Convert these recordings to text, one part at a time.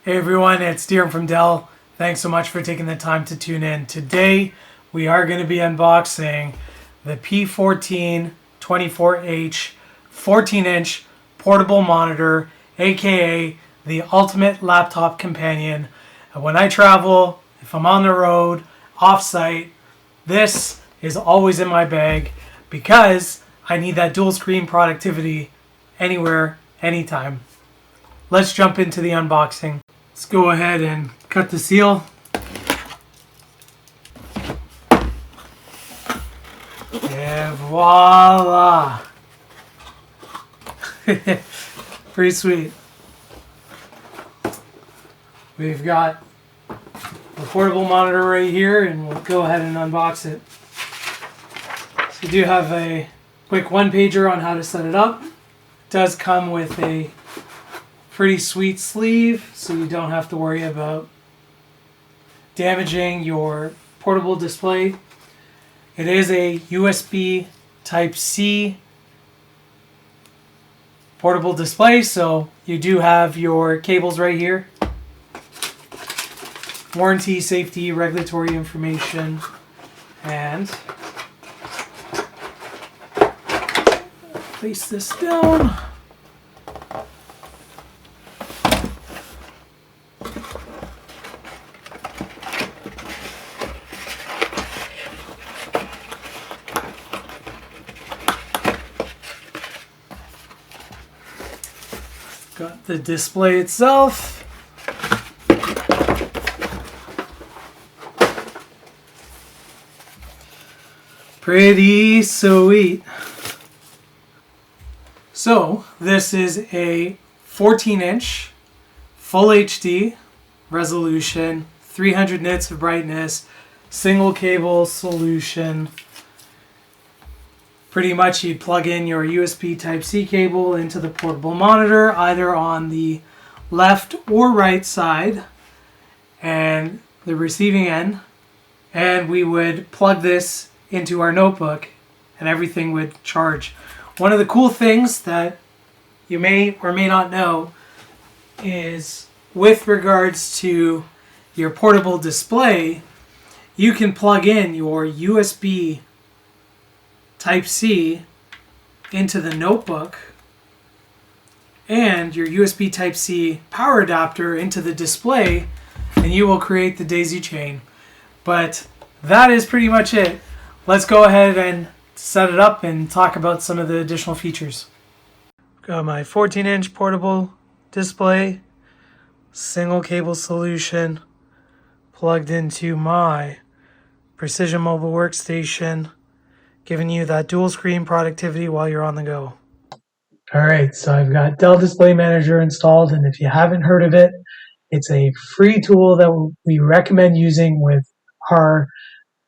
Hey everyone, it's Deeran from Dell. Thanks so much for taking the time to tune in. Today we are going to be unboxing the P1424H 14-inch portable monitor, aka the ultimate laptop companion. And when I travel, if I'm on the road, off-site, this is always in my bag because I need that dual screen productivity anywhere, anytime. Let's jump into the unboxing. Let's go ahead and cut the seal. And voila! Pretty sweet. We've got the portable monitor right here, and we'll go ahead and unbox it. So we do have a quick one-pager on how to set it up. It does come with a pretty sweet sleeve, so you don't have to worry about damaging your portable display. It is a USB Type-C portable display, so you do have your cables right here. Warranty, safety, regulatory information, and place this down. Got the display itself. Pretty sweet. So this is a 14-inch full HD resolution, 300 nits of brightness, single cable solution. Pretty much you plug in your USB Type-C cable into the portable monitor, either on the left or right side, and the receiving end, and we would plug this into our notebook and everything would charge. One of the cool things that you may or may not know is with regards to your portable display, you can plug in your USB Type-C into the notebook and your USB Type-C power adapter into the display, and you will create the daisy chain. But that is pretty much it. Let's go ahead and set it up and talk about some of the additional features. Got my 14-inch portable display, single cable solution, plugged into my Precision mobile workstation, giving you that dual screen productivity while you're on the go. Alright, so I've got Dell Display Manager installed, and if you haven't heard of it, it's a free tool that we recommend using with our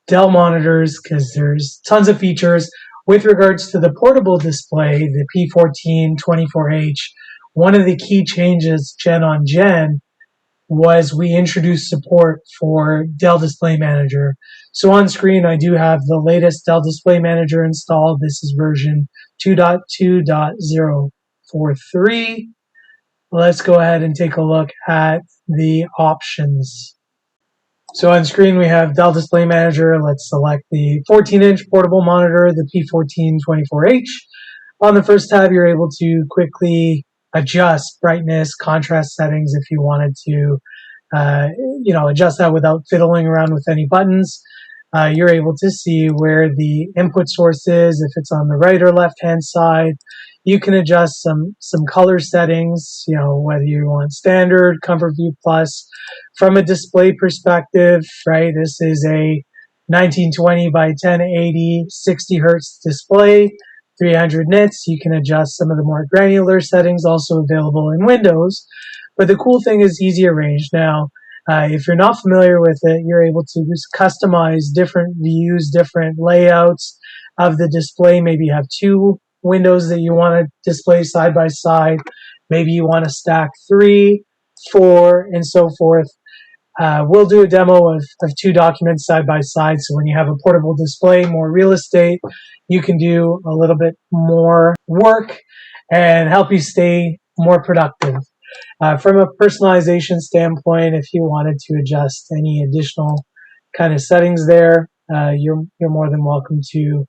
Dell monitors because there's tons of features. With regards to the portable display, the P1424H, one of the key changes gen on gen was we introduced support for Dell Display Manager. So on screen, I do have the latest Dell Display Manager installed. This is version 2.2.043. Let's go ahead and take a look at the options. So on screen, we have Dell Display Manager. Let's select the 14-inch portable monitor, the P1424H. On the first tab, you're able to quickly adjust brightness, contrast settings if you wanted to, adjust that without fiddling around with any buttons. You're able to see where the input source is, if it's on the right or left-hand side. You can adjust some color settings, whether you want standard, comfort view plus. From a display perspective, right, this is a 1920 by 1080 60 hertz display, 300 nits. You can adjust some of the more granular settings, also available in Windows. But the cool thing is EasyArrange. Now, if you're not familiar with it, you're able to just customize different views, different layouts of the display. Maybe you have two windows that you want to display side by side. Maybe you want to stack 3, 4, and so forth. We'll do a demo of two documents side by side. So when you have a portable display, more real estate, you can do a little bit more work and help you stay more productive. From a personalization standpoint, if you wanted to adjust any additional kind of settings there, you're more than welcome to.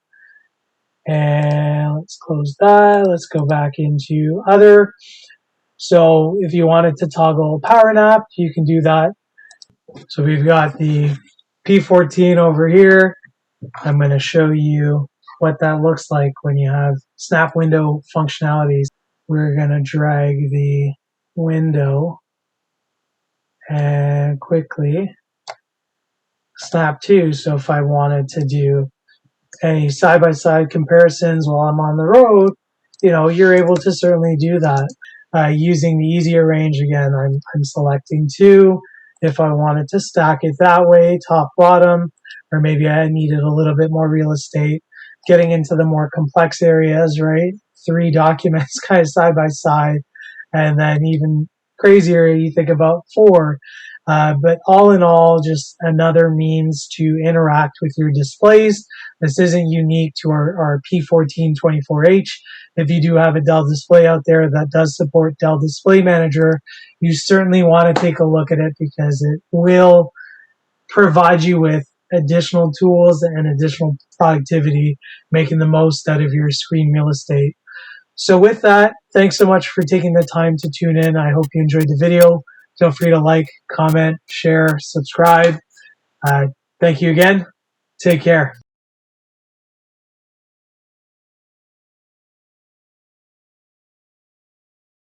And let's close that. Let's go back into other. So if you wanted to toggle power nap, you can do that. So we've got the P14 over here. I'm going to show you what that looks like when you have snap window functionalities. We're going to drag the window and quickly snap to. So if I wanted to do any side-by-side comparisons while I'm on the road, you're able to certainly do that. Using the EasyArrange again, I'm selecting 2. If I wanted to stack it that way, top, bottom, or maybe I needed a little bit more real estate, getting into the more complex areas, right? 3 documents kind of side by side, and then even crazier, you think about 4. But all in all, just another means to interact with your displays. This isn't unique to our P1424H. If you do have a Dell display out there that does support Dell Display Manager, you certainly want to take a look at it because it will provide you with additional tools and additional productivity, making the most out of your screen real estate. So with that, thanks so much for taking the time to tune in. I hope you enjoyed the video. Feel free to like, comment, share, subscribe. Thank you again. Take care.